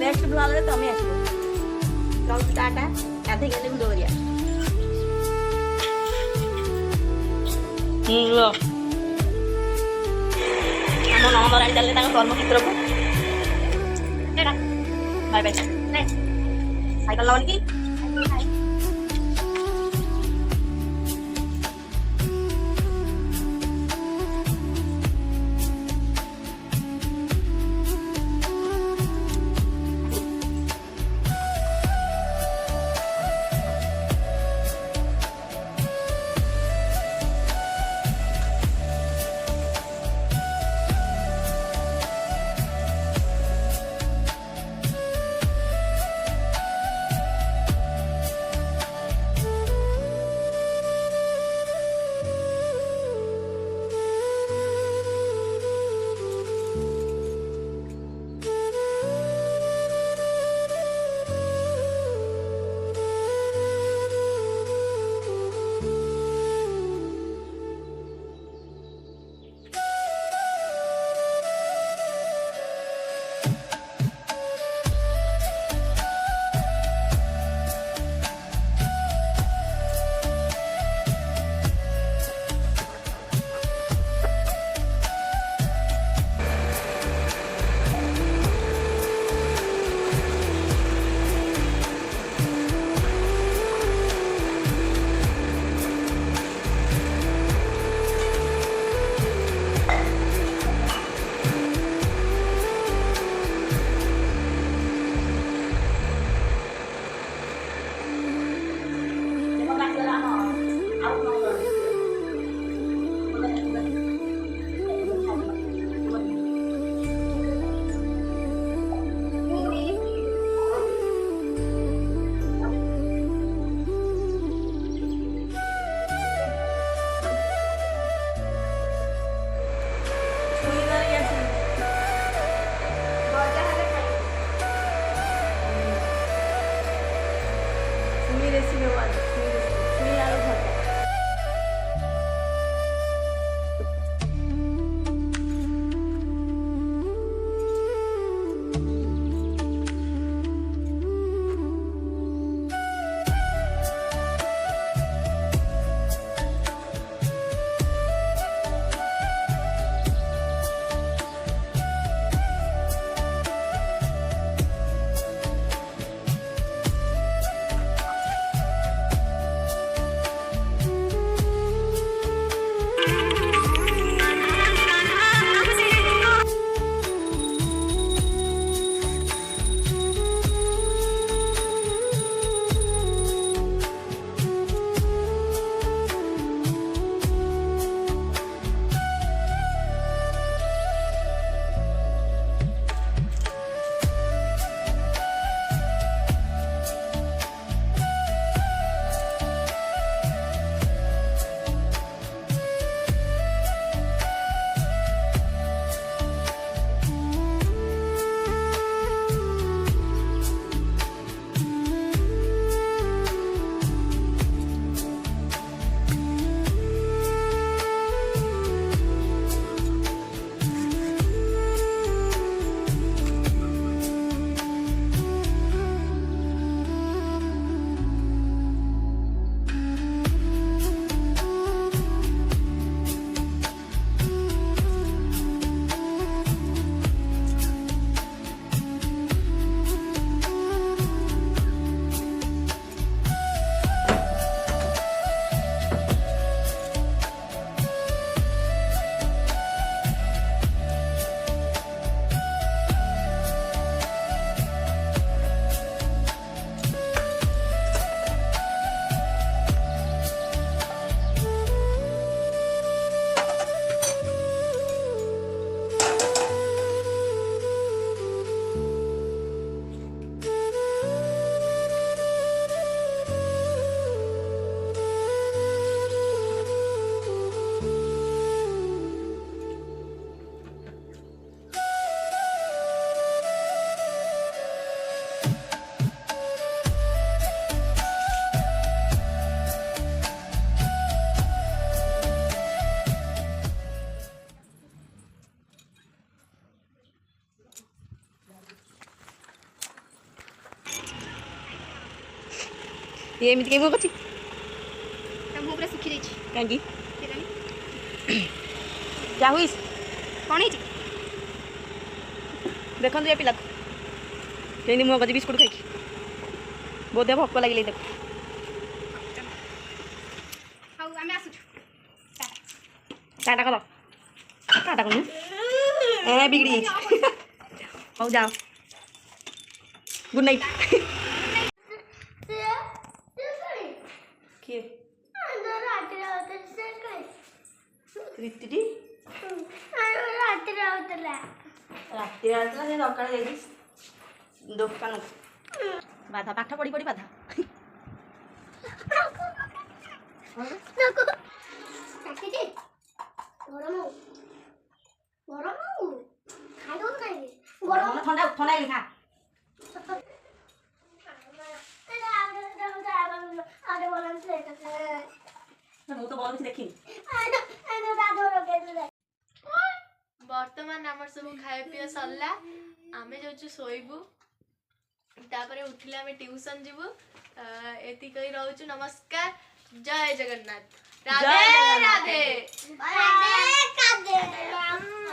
Next ব্লগে তো আমি আসবো। চল টাটা, এত গেলে দৌড়িয়া আমার আমার আগে চাললে তাকে কর্মক্ষেত্র বাই বাই সাইকেল লাগান কি ये एमती कहीं मुँह करछि मुँह पूरा सुखी जाइए कहीं क्या हुई कौन है देखो ये पिला कहीं मुँह कर बिस्कुट खाई बोधे भोक लगे देख हाँ आम आसुँ टाटा कर टाटा कर ए बिगड़ी जाओ जाओ गुड नाइट किए रीति ରାତି ସେ ସକାଳେ ଯାଇକି ଦୋକାନକୁ ବାଧା ପାଠ ପଢ଼ି ପଢ଼ି ବାଧା ଥଣ୍ଡା ଥଣ୍ଡା ହେଇନି ଖା ମୁଁ ତ ଭଲ କିଛି ଦେଖିନି बर्तमान आमर सब खाए पिया सरला आमे जाउछु सोइबु तापरे उठिले आमे ट्यूशन जिबु एति कहि रहउछु नमस्कार जय जगन्नाथ राधे राधे।